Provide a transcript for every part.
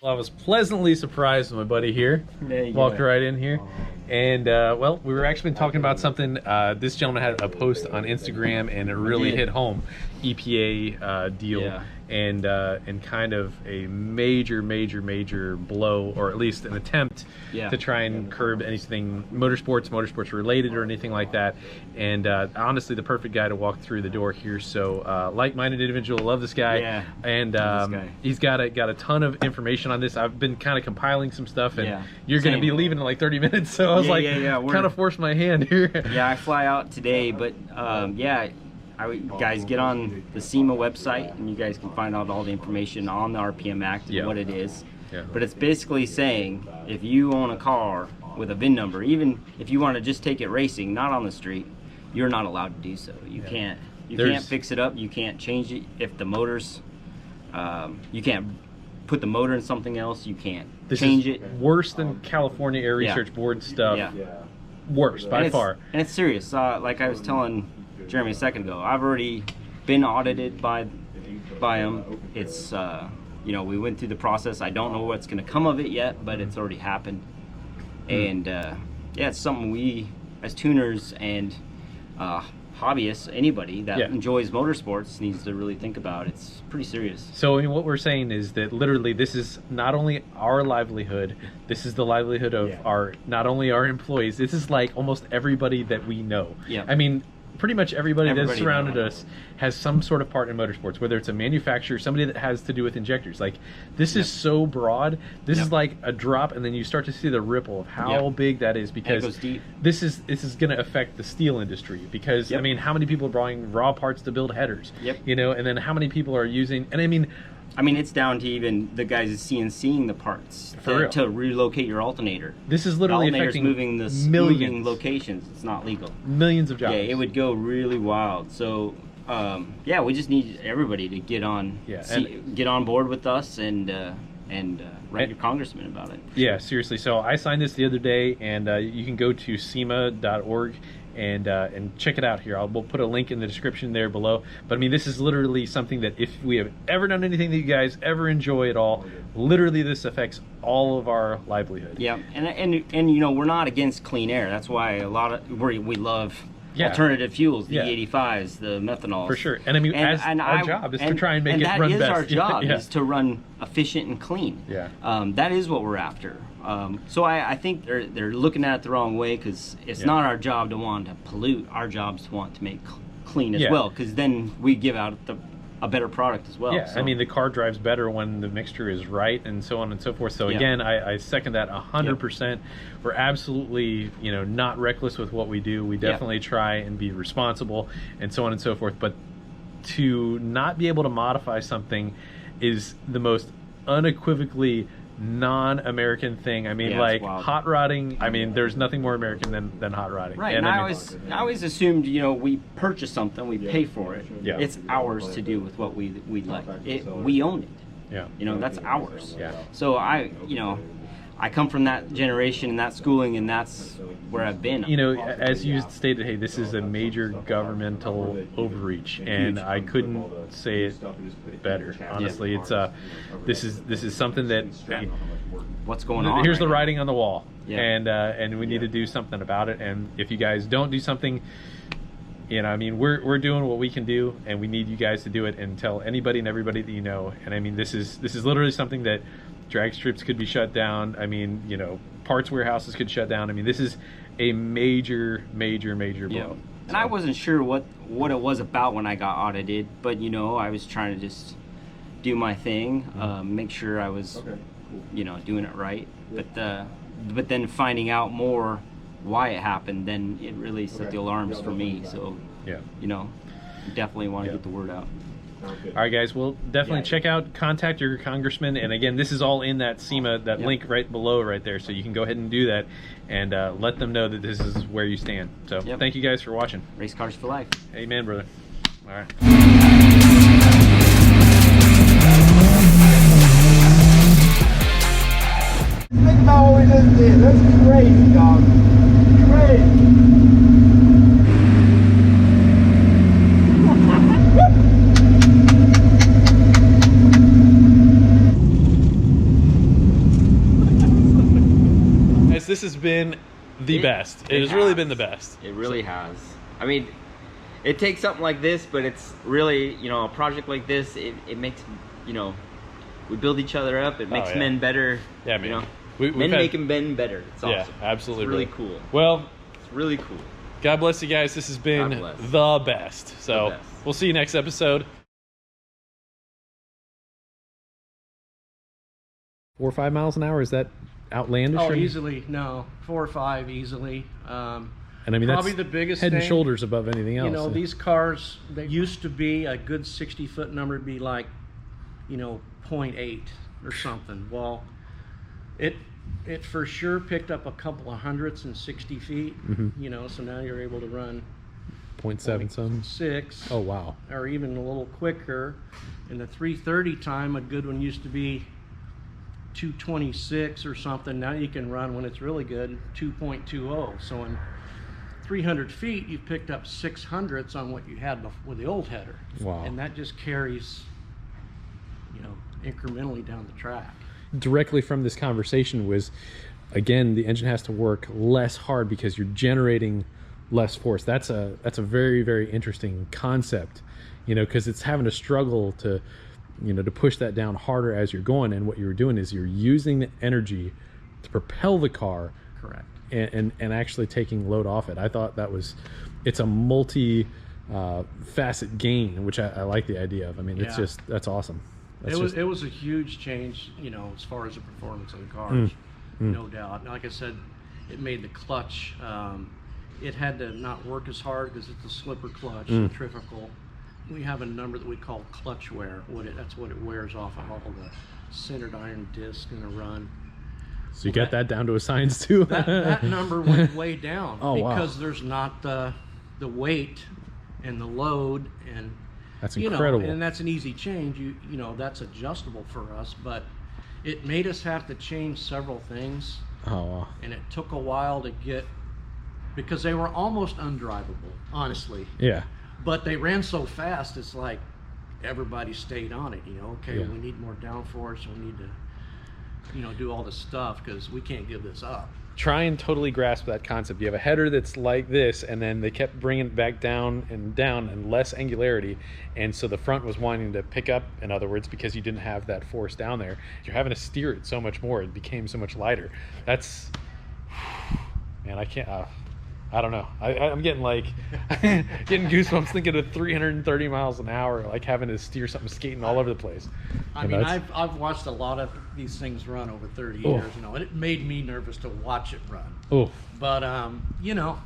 Well, I was pleasantly surprised with my buddy here. Walked right in here. And, well, we were actually talking about something. This gentleman had a post on Instagram, and it really hit home. EPA deal, and kind of a major blow, or at least an attempt to try and curb anything motorsports related, or anything like that. And honestly, the perfect guy to walk through the door here. So like-minded individual, love this guy, and he's got a ton of information on this. I've been kind of compiling some stuff, and you're going to be leaving in like 30 minutes, so I was kind of forced my hand here. I fly out today, but guys, get on the SEMA website and you guys can find out all the information on the RPM Act and what it is. But it's basically saying if you own a car with a VIN number, even if you want to just take it racing, not on the street, you're not allowed to do so. You can't fix it up, you can't change it. If the motor's you can't put the motor in something else, you can't change it. Worse than California Air Research Board stuff. Worse by far. And it's serious. Like I was telling Jeremy a second ago, I've already been audited by them. It's you know, we went through the process. I don't know what's going to come of it yet, but it's already happened. And it's something we as tuners and hobbyists, anybody that enjoys motorsports, needs to really think about. It's pretty serious. So I mean, what we're saying is that literally this is not only our livelihood, this is the livelihood of our, not only our employees, this is like almost everybody that we know. I mean, pretty much everybody that's surrounded us has some sort of part in motorsports, whether it's a manufacturer, somebody that has to do with injectors. Like, this is so broad. This is like a drop, and then you start to see the ripple of how big that is, because this is going to affect the steel industry. Because I mean, how many people are buying raw parts to build headers? You know, and then how many people are using? And I mean, it's down to even the guys CNCing the parts to relocate your alternater. This is literally affecting moving locations. It's not legal. Millions of jobs. Yeah, it would go really wild. So, we just need everybody to get on, get on board with us and write your congressman about it. Yeah, seriously. So I signed this the other day, and you can go to SEMA.org. And check it out here. We'll put a link in the description there below. But I mean, this is literally something that if we have ever done anything that you guys ever enjoy at all, literally this affects all of our livelihood. Yeah, and you know, we're not against clean air. That's why we love alternative fuels, the E85s, the methanol. For sure. And I mean, our job is to try and make it run best. And that is our job, is to run efficient and clean. That is what we're after. So I think they're looking at it the wrong way, because it's not our job to want to pollute. Our job is to want to make clean as well, because then we give out a better product as well. I mean, the car drives better when the mixture is right, and so on and so forth. So again, I second that 100%. We're absolutely, you know, not reckless with what we do. We definitely try and be responsible, and so on and so forth. But to not be able to modify something is the most unequivocally non-American thing. I mean, like hot rodding. I mean, there's nothing more American than hot rodding. Right. And I always assumed, you know, we purchase something, we pay for it. It's ours to do with what we like. We own it. You know, that's ours. So I come from that generation and that schooling, and that's where I've been. You know, as you stated, hey, this is a major governmental overreach, and I couldn't say it better. Honestly, it's this is something that what's going on. Here's the writing on the wall, and we need to do something about it. And if you guys don't do something, you know, I mean, we're doing what we can do, and we need you guys to do it and tell anybody and everybody that you know. And I mean, this is literally something that drag strips could be shut down. I mean, you know, parts warehouses could shut down. I mean, this is a major blow. And I wasn't sure what it was about when I got audited, but you know, I was trying to just do my thing, make sure I was, you know, doing it right. But then finding out more why it happened, then it really set the alarms for me. So you know, definitely want to get the word out. All right, guys, well, definitely check out, contact your congressman. And again, this is all in that SEMA, that link right below right there. So you can go ahead and do that and let them know that this is where you stand. So thank you guys for watching. Race cars for life. Amen, brother. All right. Think about what we just did. That's crazy, dog. Crazy. been the best. It has really been the best. It really has. I mean, it takes something like this, but it's really, you know, a project like this, it makes, you know, we build each other up. It makes men better. Yeah, man. You know, men making men better. It's awesome. Yeah, absolutely. It's really cool. Well, it's really cool. God bless you guys. This has been the best. So we'll see you next episode. 4 or 5 miles an hour, is that outlandish? Oh, easily. No, 4 or 5 easily. And I mean, probably that's the biggest head and thing, shoulders above anything else. You know, these cars, they used to be a good 60-foot number would be like, you know, 0.8 or something. Well, it for sure picked up a couple of hundredths in 60 feet. You know, so now you're able to run 0.7 some 6. Oh wow. Or even a little quicker. In the 330 time, a good one used to be 226 or something. Now you can run, when it's really good, 2.20. So in 300 feet, you've picked up 600ths on what you had with the old header. Wow. And that just carries, you know, incrementally down the track. Directly from this conversation was, again, the engine has to work less hard because you're generating less force. That's a very, very interesting concept, you know, because it's having to struggle to, you know, to push that down harder as you're going. And what you're doing is you're using the energy to propel the car. Correct. And actually taking load off it. I thought that was, it's a multi facet gain, which I like the idea of. I mean, it's just, that's awesome. It was a huge change, you know, as far as the performance of the cars, no doubt. Like I said, it made the clutch, it had to not work as hard because it's a slipper clutch, centrifugal. We have a number that we call clutch wear. That's what it wears off of all the centered iron disc in a run. So you got that down to a science too? that number went way down because wow. there's not the weight and the load, and that's incredible. And that's an easy change. You know, that's adjustable for us, but it made us have to change several things. Oh wow. And it took a while to get, because they were almost undrivable, honestly. Yeah. But they ran so fast, it's like everybody stayed on it, you know. Okay, we need more downforce, we need to, you know, do all this stuff because we can't give this up. Try and totally grasp that concept. You have a header that's like this, and then they kept bringing it back down and less angularity, and so the front was wanting to pick up, in other words, because you didn't have that force down there. You're having to steer it so much more. It became so much lighter. That's, man, I can't, I don't know. I'm getting like, getting goosebumps thinking of 330 miles an hour, like having to steer something skating all over the place. I mean, I've watched a lot of these things run over 30 years, you know, and it made me nervous to watch it run. Oh. But, you know,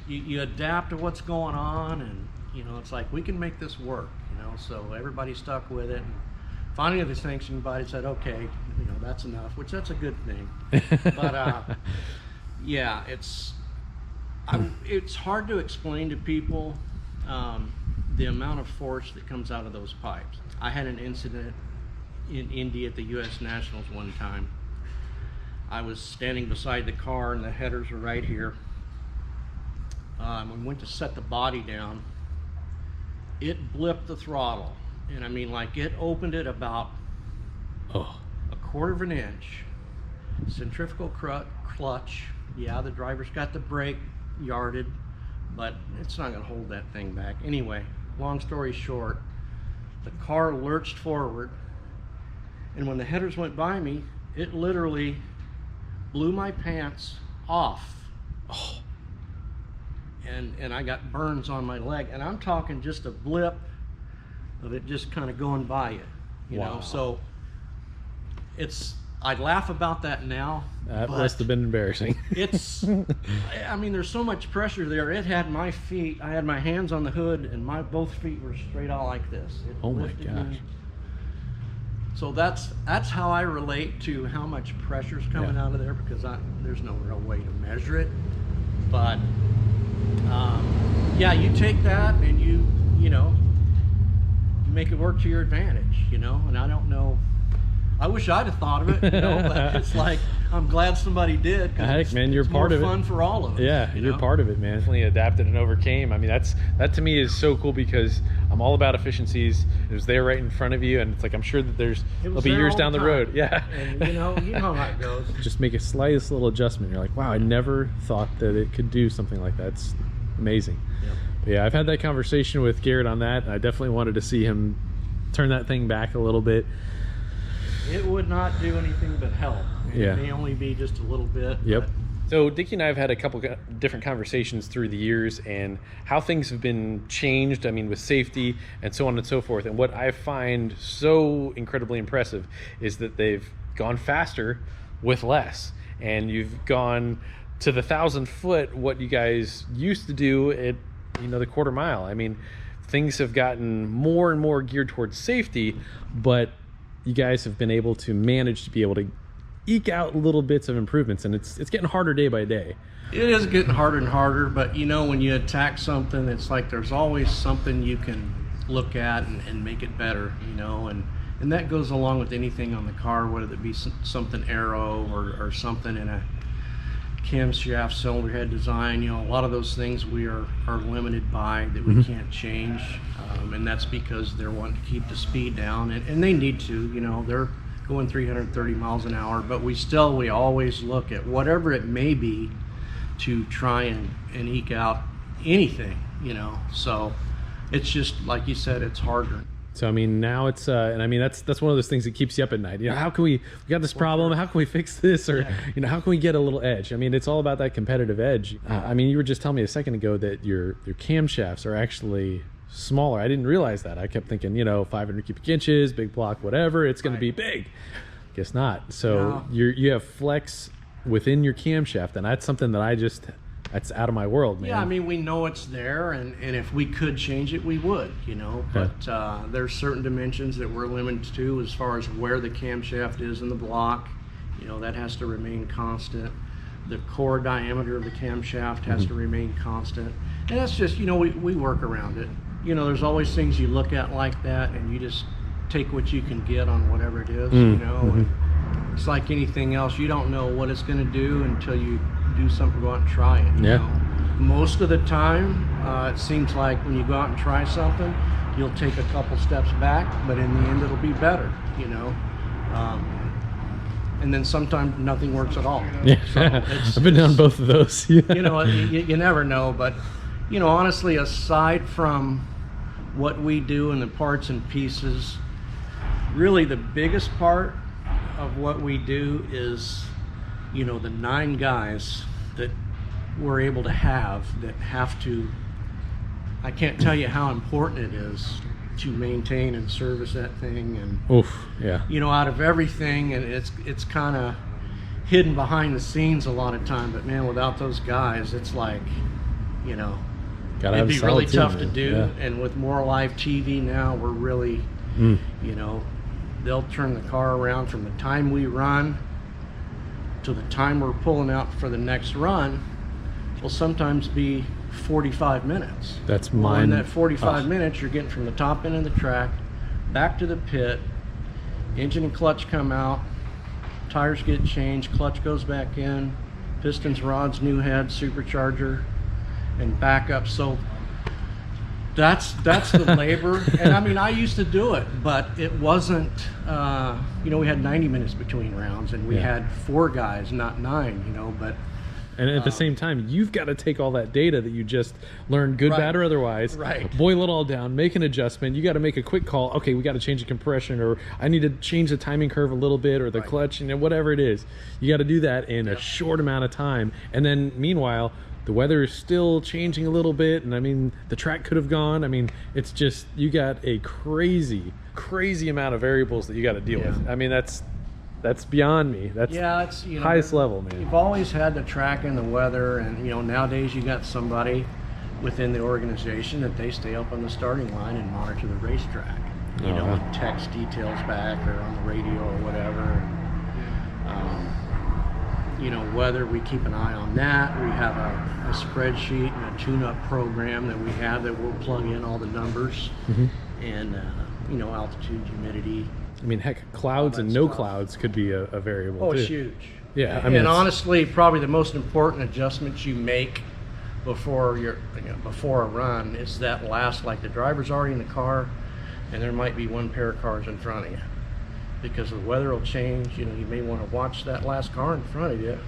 you adapt to what's going on, and, you know, it's like, we can make this work, you know, so everybody stuck with it. And finally, the sanctioning body said, okay, you know, that's enough, which that's a good thing. But, yeah, it's hard to explain to people the amount of force that comes out of those pipes. I had an incident in Indy at the U.S. Nationals one time. I was standing beside the car and the headers were right here. We went to set the body down. It blipped the throttle, and I mean, like, it opened it about a 1/4 of an inch. Centrifugal clutch. Yeah, the driver's got the brake yarded, but it's not going to hold that thing back. Anyway, long story short, the car lurched forward, and when the headers went by me, it literally blew my pants off. Oh. And I got burns on my leg, and I'm talking just a blip of it just kind of going by you know. So I laugh about that now. That must have been embarrassing. I mean, there's so much pressure there. It had my feet, I had my hands on the hood, and both feet were straight out like this. Oh my gosh. So that's how I relate to how much pressure's coming out of there, because there's no real way to measure it. But yeah, you take that and you know, you make it work to your advantage, you know. And I don't know, I wish I'd have thought of it, you know, but it's like, I'm glad somebody did. Heck, man, you're part of it. It's more fun for all of us. Yeah, you're part of it, man. Definitely adapted and overcame. I mean, that to me is so cool, because I'm all about efficiencies. It was there right in front of you, and it's like I'm sure that there'll be years down the road. Yeah, and you know how it goes. Just make a slightest little adjustment. You're like, wow, I never thought that it could do something like that. It's amazing. Yep. But yeah, I've had that conversation with Garrett on that. I definitely wanted to see him turn that thing back a little bit. It would not do anything but help. Yeah. It may only be just a little bit. Yep. So Dickie and I have had a couple different conversations through the years and how things have been changed, I mean, with safety and so on and so forth. And what I find so incredibly impressive is that they've gone faster with less. And you've gone to the 1,000 foot, what you guys used to do at, you know, the quarter mile. I mean, things have gotten more and more geared towards safety, but you guys have been able to manage to be able to eke out little bits of improvements, and it's getting harder day by day. It is getting harder and harder, but you know, when you attack something, it's like there's always something you can look at and make it better, you know, and that goes along with anything on the car, whether it be something aero or something in a camshaft cylinder head design. You know, a lot of those things we are limited by, that we can't change, and that's because they're wanting to keep the speed down, and they need to, you know, they're going 330 miles an hour, but we always look at whatever it may be to try and eke out anything, you know. So it's just like you said, it's harder. So I mean, now it's and I mean that's one of those things that keeps you up at night. You know, how can we got this problem? How can we fix this? Or you know, how can we get a little edge? I mean, it's all about that competitive edge. I mean, you were just telling me a second ago that your camshafts are actually smaller. I didn't realize that. I kept thinking, you know, 500 cubic inches, big block, whatever, it's going to be big. Guess not. So you have flex within your camshaft, and that's something that that's out of my world, man. Yeah, I mean, we know it's there, and if we could change it, we would, you know, but there's certain dimensions that we're limited to as far as where the camshaft is in the block. You know, that has to remain constant. The core diameter of the camshaft has to remain constant, and that's just, you know, we work around it. You know, there's always things you look at like that, and you just take what you can get on whatever it is, you know. And it's like anything else. You don't know what it's going to do until you do something, go out and try it. You know? Most of the time, it seems like when you go out and try something, you'll take a couple steps back, but in the end, it'll be better, you know. And then sometimes nothing works at all. Yeah, so I've been down both of those. You know, you never know, but you know, honestly, aside from what we do in the parts and pieces, really the biggest part of what we do is, you know, the 9 guys that we're able to have that have to, I can't tell you how important it is to maintain and service that thing. And you know, out of everything, and it's kind of hidden behind the scenes a lot of time, but man, without those guys, it's like, you know, it'd be really tough to do. And with more live TV now, we're really, you know, they'll turn the car around from the time we run to the time we're pulling out for the next run will sometimes be 45 minutes. That's mine. In that 45 minutes, you're getting from the top end of the track back to the pit, engine and clutch come out, tires get changed, clutch goes back in, pistons, rods, new head, supercharger, and back up. So that's the labor. And I mean, I used to do it, but it wasn't, you know, we had 90 minutes between rounds, and we had 4 guys, not 9, you know, but. And at the same time, you've got to take all that data that you just learned, good, bad, or otherwise, boil it all down, make an adjustment. You got to make a quick call. Okay, we got to change the compression, or I need to change the timing curve a little bit, or the clutch, you know, whatever it is. You got to do that in a short amount of time. And then meanwhile, the weather is still changing a little bit, and I mean, the track could have gone. I mean, it's just, you got a crazy amount of variables that you got to deal with. I mean, that's beyond me. That's it's, you know, highest level, man. You've always had the track and the weather, and you know, nowadays you got somebody within the organization that they stay up on the starting line and monitor the racetrack. You know, and text details back or on the radio or whatever. You know, weather, we keep an eye on that. We have a spreadsheet and a tune-up program that we have that we'll plug in all the numbers and you know, altitude, humidity. I mean, heck, clouds and no clouds could be a variable too. It's huge. Yeah, I mean, and honestly, probably the most important adjustments you make before before a run is that last, like the driver's already in the car and there might be one pair of cars in front of you, because the weather will change. You may want to watch that last car in front of you.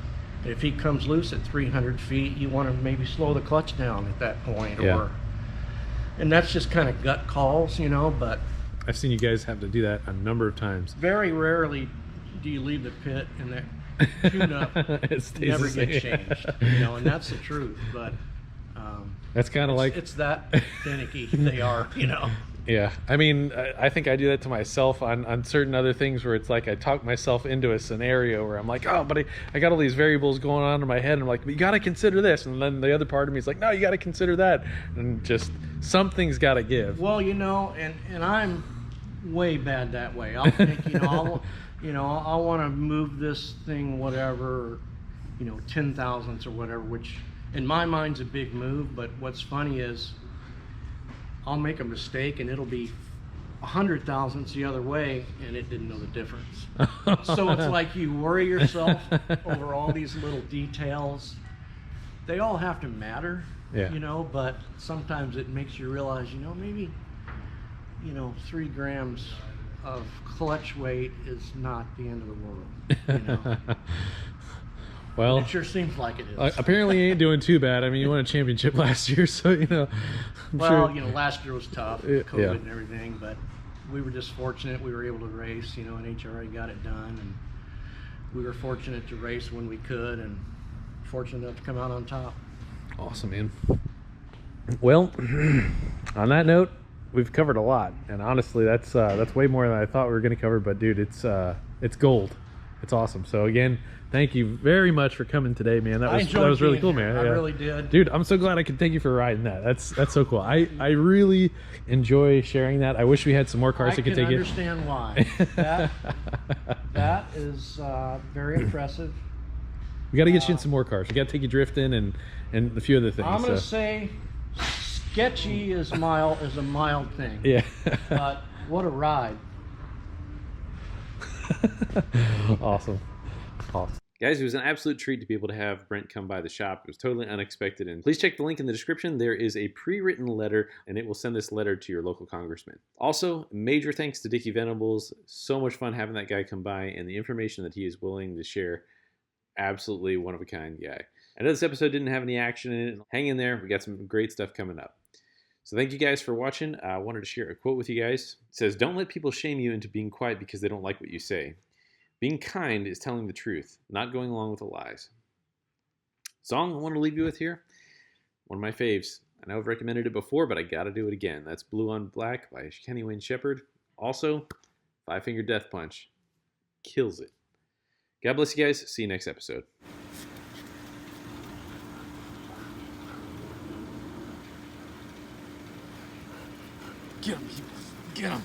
If he comes loose at 300 feet, you want to maybe slow the clutch down at that point. And that's just kind of gut calls, but I've seen you guys have to do that a number of times. Very rarely do you leave the pit and that tune-up never gets changed, and that's the truth. But that's kind of like, it's that finicky they are, Yeah, I mean, I think I do that to myself on certain other things where it's like I talk myself into a scenario where I'm like, oh, but I got all these variables going on in my head, and I'm like, but you got to consider this, and then the other part of me is like, no, you got to consider that, and just something's got to give. Well, and I'm way bad that way. I'll think, I want to move this thing whatever, 10 thousandths or whatever, which in my mind's a big move. But what's funny is I'll make a mistake and it'll be 100 thousandths the other way, and it didn't know the difference. So it's like you worry yourself over all these little details. They all have to matter, but sometimes it makes you realize, maybe 3 grams of clutch weight is not the end of the world. Well, it sure seems like it is. Apparently you ain't doing too bad. I mean, you won a championship last year, so last year was tough, COVID and everything, but we were just fortunate we were able to race, and HRA got it done, and we were fortunate to race when we could, and fortunate enough to come out on top. Awesome, man. Well, on that note, we've covered a lot, and honestly, that's way more than I thought we were going to cover. But dude, it's gold. It's awesome. So again, thank you very much for coming today, man. That was really cool, man. I really did, dude. I'm so glad I could thank you for riding that. That's so cool. I really enjoy sharing that. I wish we had some more cars that could take it. I can understand why. that is very impressive. We got to get you in some more cars. We got to take you drifting and a few other things. I'm gonna say sketchy is a mild thing. Yeah. But what a ride. Awesome. Guys, it was an absolute treat to be able to have Brent come by the shop. It was totally unexpected. And please check the link in the description. There is a pre-written letter, and it will send this letter to your local congressman. Also, major thanks to Dickie Venables. So much fun having that guy come by, and the information that he is willing to share. Absolutely one-of-a-kind guy. I know this episode didn't have any action in it. Hang in there. We got some great stuff coming up. So thank you guys for watching. I wanted to share a quote with you guys. It says, "Don't let people shame you into being quiet because they don't like what you say. Being kind is telling the truth, not going along with the lies." Song I want to leave you with here, one of my faves. I know I've recommended it before, but I gotta do it again. That's Blue on Black by Kenny Wayne Shepherd. Also, Five Finger Death Punch. Kills it. God bless you guys. See you next episode. Get him. Get him.